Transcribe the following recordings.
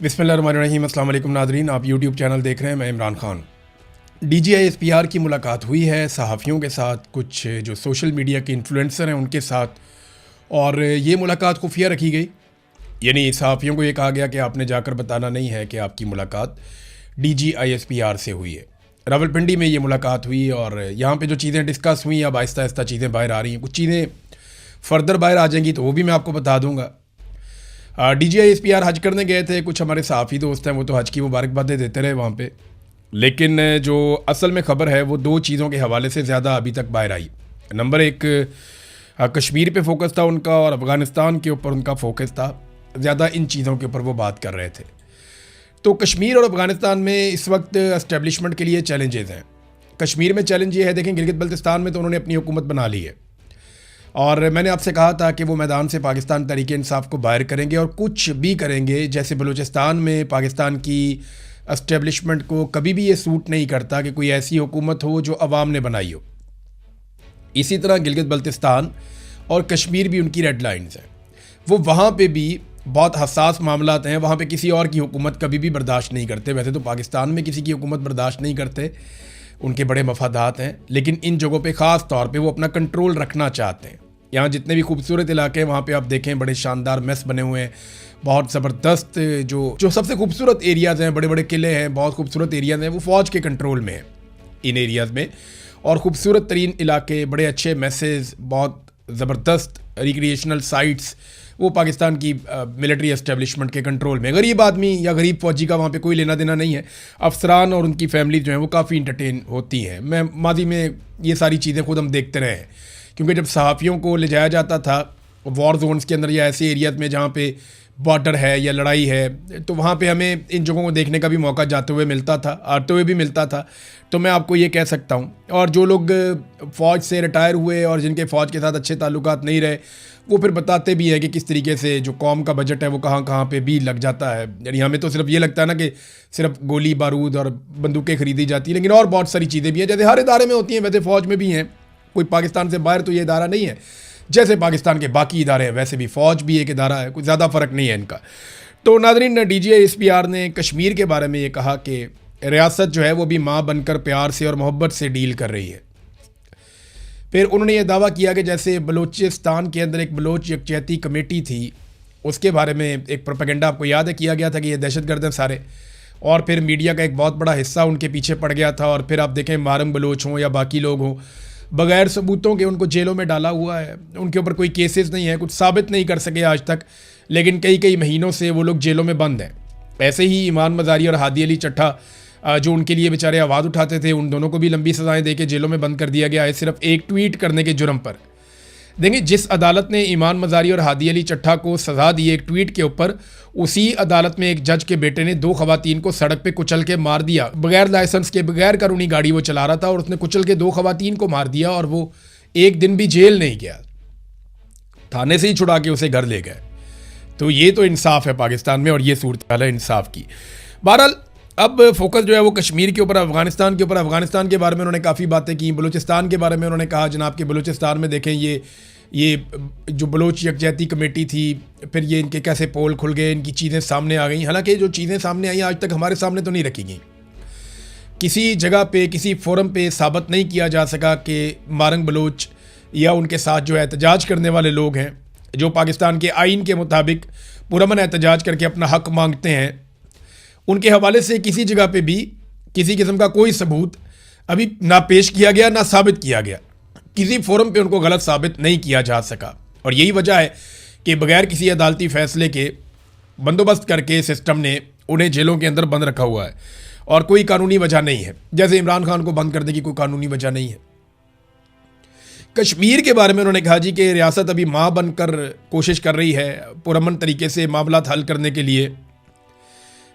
बिस्मिल्लाहिर्रहमानिर्रहीम। अस्सलाम वालेकुम नाज़रीन, आप यूट्यूब चैनल देख रहे हैं। मैं इमरान खान। DGI-SPR की मुलाकात हुई है सहाफ़ियों के साथ, कुछ जो सोशल मीडिया के इन्फ्लुएंसर हैं उनके साथ, और ये मुलाकात खुफिया रखी गई। यानी सहाफ़ियों को ये कहा गया कि आपने जाकर बताना नहीं है कि आपकी मुलाकात DGI-SPR से हुई है। रावलपिंडी में ये मुलाकात हुई और यहाँ पे जो चीज़ें डिस्कस हुई, अब आहिस्ता आहिस्ता चीज़ें बाहर आ रही हैं। कुछ चीज़ें फ़र्दर बाहर आ जाएंगी तो वो भी मैं आपको बता दूँगा। DGI-SPR हज करने गए थे, कुछ हमारे साफ़ी दोस्त हैं वो तो हज की मुबारकबादें देते रहे वहाँ पे, लेकिन जो असल में ख़बर है वो दो चीज़ों के हवाले से ज़्यादा अभी तक बाहर आई। नंबर एक, कश्मीर पे फोकस था उनका और अफ़गानिस्तान के ऊपर उनका फोकस था ज़्यादा। इन चीज़ों के ऊपर वो बात कर रहे थे। तो कश्मीर और अफ़गानिस्तान में इस वक्त एस्टेब्लिशमेंट के लिए चैलेंजेस हैं। कश्मीर में चैलेंज ये है, देखें गिलगित बल्तिस्तान में तो उन्होंने अपनी हुकूमत बना ली है, और मैंने आपसे कहा था कि वो मैदान से पाकिस्तान तहरीक इंसाफ को बाहर करेंगे और कुछ भी करेंगे। जैसे बलूचिस्तान में पाकिस्तान की एस्टेब्लिशमेंट को कभी भी ये सूट नहीं करता कि कोई ऐसी हुकूमत हो जो अवाम ने बनाई हो। इसी तरह गिलगित बल्तिस्तान और कश्मीर भी उनकी रेड लाइन्स हैं। वो वहाँ पे भी बहुत हसास मामला हैं, वहाँ पे किसी और की हुकूमत कभी भी बर्दाश्त नहीं करते। वैसे तो पाकिस्तान में किसी की हुकूमत बर्दाश्त नहीं करते, उनके बड़े मफादात हैं, लेकिन इन जगहों पे ख़ास तौर पे वो अपना कंट्रोल रखना चाहते हैं। यहाँ जितने भी खूबसूरत इलाके हैं वहाँ पे आप देखें बड़े शानदार मेस बने हुए हैं, बहुत ज़बरदस्त जो सबसे खूबसूरत एरियाज़ हैं, बड़े बड़े किले हैं, बहुत खूबसूरत एरियाज़ हैं, वो फ़ौज के कंट्रोल में हैं इन एरियाज़ में। और ख़ूबसूरत तरीन इलाके, बड़े अच्छे मैसेज, बहुत ज़बरदस्त रिक्रिएशनल साइट्स, वो पाकिस्तान की मिलिट्री एस्टेब्लिशमेंट के कंट्रोल में। गरीब आदमी या गरीब फौजी का वहाँ पे कोई लेना देना नहीं है। अफसरान और उनकी फैमिली जो है वो काफ़ी इंटरटेन होती हैं। मैं माजी में ये सारी चीज़ें खुद हम देखते रहे हैं, क्योंकि जब सहाफ़ियों को ले जाया जाता था वॉर जोन्स के अंदर या ऐसे एरियाज़ में जहाँ पे बॉर्डर है या लड़ाई है, तो वहाँ पे हमें इन जगहों को देखने का भी मौका जाते हुए मिलता था, आते हुए भी मिलता था। तो मैं आपको ये कह सकता हूँ, और जो लोग फ़ौज से रिटायर हुए और जिनके फ़ौज के साथ अच्छे ताल्लुकात नहीं रहे, वो फिर बताते भी हैं कि किस तरीके से जो कौम का बजट है वो कहाँ कहाँ पे भी लग जाता है। यानी हमें तो सिर्फ ये लगता है ना कि सिर्फ गोली बारूद और बंदूकें खरीदी जाती हैं, लेकिन और बहुत सारी चीज़ें भी हैं, जैसे हर इदारे में होती हैं वैसे फ़ौज में भी हैं। कोई पाकिस्तान से बाहर तो ये इदारा नहीं है, जैसे पाकिस्तान के बाकी इदारे हैं वैसे भी फ़ौज भी एक इदारा है, कोई ज़्यादा फ़र्क नहीं है इनका। तो नाज़रीन, DGI-SPR ने कश्मीर के बारे में ये कहा कि रियासत जो है वो भी माँ बनकर प्यार से और मोहब्बत से डील कर रही है। फिर उन्होंने ये दावा किया कि जैसे बलूचिस्तान के अंदर एक बलोच यकजहती कमेटी थी, उसके बारे में एक प्रोपेगेंडा आपको याद है किया गया था कि ये दहशतगर्द हैं सारे, और फिर मीडिया का एक बहुत बड़ा हिस्सा उनके पीछे पड़ गया था। और फिर आप देखें मारम बलोच हों या बाकी लोग हों, बग़ैर सबूतों के उनको जेलों में डाला हुआ है। उनके ऊपर कोई केसेस नहीं है, कुछ साबित नहीं कर सके आज तक, लेकिन कई कई महीनों से वो लोग जेलों में बंद हैं। ऐसे ही ईमान मज़ारी और हादी अली चट्टा जो उनके लिए बेचारे आवाज़ उठाते थे, उन दोनों को भी लंबी सज़ाएं देके जेलों में बंद कर दिया गया है, सिर्फ एक ट्वीट करने के जुर्म पर। देखिए, जिस अदालत ने ईमान मज़ारी और हादी अली चट्टा को सज़ा दी एक ट्वीट के ऊपर, उसी अदालत में एक जज के बेटे ने दो ख़वातीन को सड़क पे कुचल के मार दिया। बगैर लाइसेंस के, बगैर कानूनी गाड़ी वो चला रहा था और उसने कुचल के दो ख़वातीन को मार दिया, और वो एक दिन भी जेल नहीं गया, थाने से ही छुड़ा के उसे घर ले गए। तो ये तो इंसाफ है पाकिस्तान में, और ये सूरत हाल है इंसाफ की। बहरहाल अब फोकस जो है वो कश्मीर के ऊपर, अफ़गानिस्तान के ऊपर। अफ़गानिस्तान के बारे में उन्होंने काफ़ी बातें की। बलूचिस्तान के बारे में उन्होंने कहा जनाब कि बलूचिस्तान में देखें ये जो बलोच यकजहती कमेटी थी, फिर ये इनके कैसे पोल खुल गए, इनकी चीज़ें सामने आ गई। हालांकि जो चीज़ें सामने आई आज तक हमारे सामने तो नहीं रखी गई, किसी जगह पे किसी फोरम पे साबित नहीं किया जा सका कि मारंग बलोच या उनके साथ जो एहतजाज करने वाले लोग हैं, जो पाकिस्तान के आइन के मुताबिक पुरअमन एहतजाज करके अपना हक मांगते हैं, उनके हवाले से किसी जगह पे भी किसी किस्म का कोई सबूत अभी ना पेश किया गया, ना साबित किया गया। किसी फोरम पे उनको गलत साबित नहीं किया जा सका, और यही वजह है कि बगैर किसी अदालती फैसले के बंदोबस्त करके सिस्टम ने उन्हें जेलों के अंदर बंद रखा हुआ है, और कोई कानूनी वजह नहीं है। जैसे इमरान खान को बंद करने की कोई कानूनी वजह नहीं है। कश्मीर के बारे में उन्होंने कहा जी कि रियासत अभी माँ बनकर कोशिश कर रही है पुरअमन तरीके से मामला हल करने के लिए,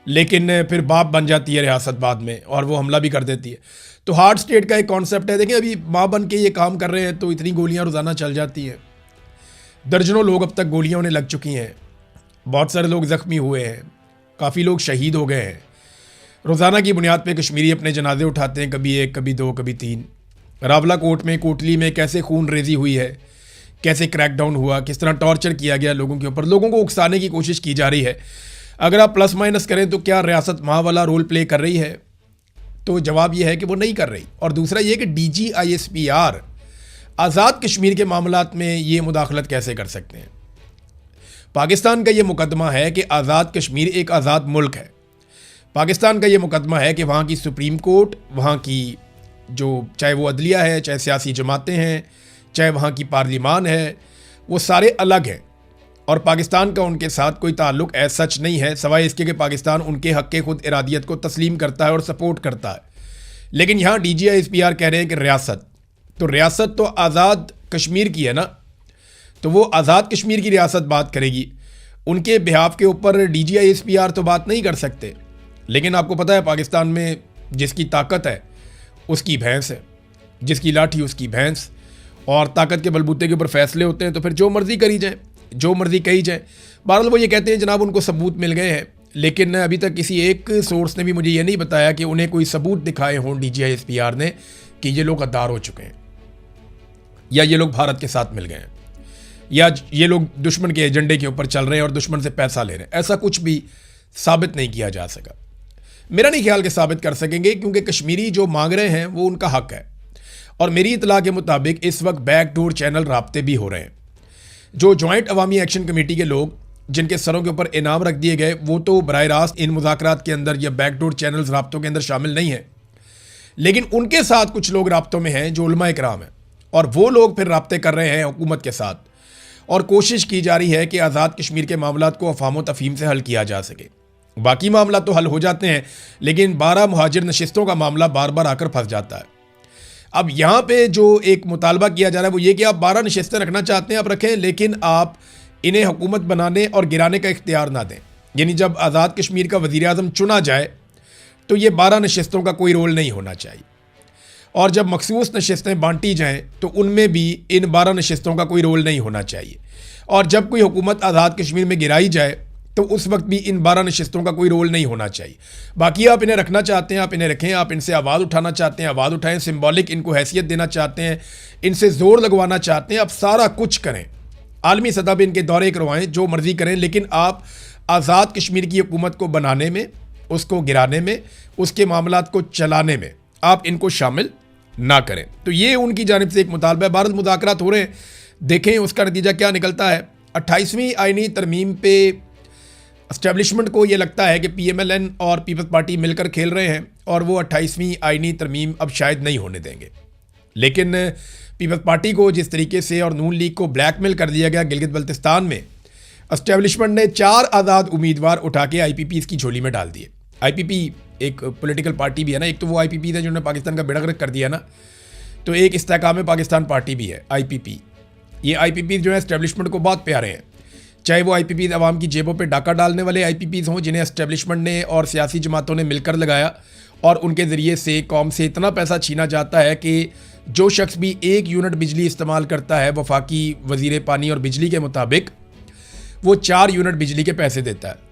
लेकिन फिर बाप बन जाती है रियासत बाद में, और वो हमला भी कर देती है। तो हार्ड स्टेट का एक कॉन्सेप्ट है। देखिए, अभी माँ बन के ये काम कर रहे हैं तो इतनी गोलियां रोज़ाना चल जाती हैं, दर्जनों लोग अब तक गोलियां उन्हें लग चुकी हैं, बहुत सारे लोग ज़ख्मी हुए हैं, काफ़ी लोग शहीद हो गए हैं। रोज़ाना की बुनियाद पे कश्मीरी अपने जनाजे उठाते हैं, कभी एक, कभी दो, कभी तीन। रावला कोट में, कोटली में कैसे खून रेजी हुई है, कैसे क्रैकडाउन हुआ, किस तरह टॉर्चर किया गया लोगों के ऊपर, लोगों को उकसाने की कोशिश की जा रही है। अगर आप प्लस माइनस करें तो क्या रियासत माँ वाला रोल प्ले कर रही है? तो जवाब यह है कि वो नहीं कर रही। और दूसरा ये कि DGISPR आज़ाद कश्मीर के मामलात में ये मुदाखलत कैसे कर सकते हैं? पाकिस्तान का ये मुकदमा है कि आज़ाद कश्मीर एक आज़ाद मुल्क है। पाकिस्तान का ये मुकदमा है कि वहाँ की सुप्रीम कोर्ट, वहाँ की जो चाहे वो अदलिया है, चाहे सियासी जमातें हैं, चाहे वहाँ की पार्लिमान है, वो सारे अलग हैं और पाकिस्तान का उनके साथ कोई ताल्लुक ऐसा सच नहीं है, सिवाय इसके कि पाकिस्तान उनके हक़ के खुद इरादियत को तस्लीम करता है और सपोर्ट करता है। लेकिन यहाँ DGISPR कह रहे हैं कि रियासत तो आज़ाद कश्मीर की है ना, तो वो आज़ाद कश्मीर की रियासत बात करेगी, उनके बिहाफ के ऊपर DGISPR तो बात नहीं कर सकते। लेकिन आपको पता है पाकिस्तान में जिसकी ताकत है उसकी भैंस है, जिसकी लाठी उसकी भैंस, और ताकत के बलबूते के ऊपर फैसले होते हैं तो फिर जो मर्ज़ी करी जाए, जो मर्ज़ी कही जाए। बहरहाल वो ये कहते हैं जनाब उनको सबूत मिल गए हैं, लेकिन अभी तक किसी एक सोर्स ने भी मुझे ये नहीं बताया कि उन्हें कोई सबूत दिखाए हों DGISPR ने कि ये लोग गद्दार हो चुके हैं, या ये लोग भारत के साथ मिल गए हैं, या ये लोग दुश्मन के एजेंडे के ऊपर चल रहे हैं और दुश्मन से पैसा ले रहे हैं। ऐसा कुछ भी साबित नहीं किया जा सका। मेरा नहीं ख्याल कि साबित कर सकेंगे, क्योंकि कश्मीरी जो मांग रहे हैं वो उनका हक है। और मेरी इतला के मुताबिक इस वक्त बैकडोर चैनल राब्ते भी हो रहे हैं। जो जॉइंट अवामी एक्शन कमेटी के लोग जिनके सरों के ऊपर इनाम रख दिए गए, वो तो बराह रास्त इन मुज़ाकरात के अंदर या बैकडोर चैनल्स राब्तों के अंदर शामिल नहीं है, लेकिन उनके साथ कुछ लोग राब्तों में हैं जो उलमा इकराम हैं, और वो लोग फिर राब्ते कर रहे हैं हुकूमत के साथ, और कोशिश की जा रही है कि आज़ाद कश्मीर के मामलात को अफाम तफहीम से हल किया जा सके। बाकी मामला तो हल हो जाते हैं, लेकिन 12 मुहाजिर नशिस्तों का मामला बार बार आकर फंस जाता है। अब यहाँ पे जो एक मुतालबा किया जा रहा है वो ये कि आप 12 नशिस्तें रखना चाहते हैं आप रखें, लेकिन आप इन्हें हुकूमत बनाने और गिराने का इख्तियार ना दें। यानी जब आज़ाद कश्मीर का वज़ीर आज़म चुना जाए तो ये 12 नशिस्तों का कोई रोल नहीं होना चाहिए, और जब मखसूस नशिस्तें बांटी जाएँ तो उनमें भी इन 12 नशिस्तों का कोई रोल नहीं होना चाहिए, और जब कोई हुकूमत आज़ाद कश्मीर में गिराई जाए तो उस वक्त भी इन 12 नशिस्तों का कोई रोल नहीं होना चाहिए। बाकी आप इन्हें रखना चाहते हैं, आप इन्हें रखें, आप इनसे आवाज़ उठाना चाहते हैं, आवाज़ उठाएं, सिंबॉलिक इनको हैसियत देना चाहते हैं, इनसे ज़ोर लगवाना चाहते हैं, आप सारा कुछ करें, आलमी सतह पर इनके दौरे करवाएं, जो मर्ज़ी करें, लेकिन आप आज़ाद कश्मीर की हुकूमत को बनाने में, उसको गिराने में, उसके मामलात को चलाने में आप इनको शामिल ना करें। तो ये उनकी जानिब से एक मुतालबा है। भारत मुज़ाकरात हो रहे हैं, देखें उसका नतीजा क्या निकलता है। 28वीं आईनी तरमीम पे एस्टेब्लिशमेंट को ये लगता है कि PMLN और पीपल्स पार्टी मिलकर खेल रहे हैं, और वो 28वीं आईनी तरमीम अब शायद नहीं होने देंगे। लेकिन पीपल्स पार्टी को जिस तरीके से और नून लीग को ब्लैकमेल कर दिया गया गिलगित बल्तिस्तान में, एस्टेब्लिशमेंट ने 4 आज़ाद उम्मीदवार उठा के IPPs की झोली में डाल दिए। IPP एक पॉलिटिकल पार्टी भी है ना, एक तो वो IPP है जिन्होंने पाकिस्तान का बेड़ा गर्क कर दिया ना, तो एक इस्तेहकाम पाकिस्तान पार्टी भी है IPP। ये IPP जो है एस्टेब्लिशमेंट को बहुत प्यारे हैं, चाहे वो IPPs अवाम की जेबों पे डाका डालने वाले IPPs हों जिन्हें एस्टेब्लिशमेंट ने और सियासी जमातों ने मिलकर लगाया, और उनके ज़रिए से कौम से इतना पैसा छीना जाता है कि जो शख्स भी 1 यूनिट बिजली इस्तेमाल करता है वफाकी वज़ीर पानी और बिजली के मुताबिक, वो 4 यूनिट बिजली के पैसे देता है।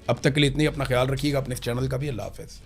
अब तक के लिए इतनी, अपना ख्याल रखिएगा, अपने इस चैनल का भी। अल्लाह हाफ़िज़।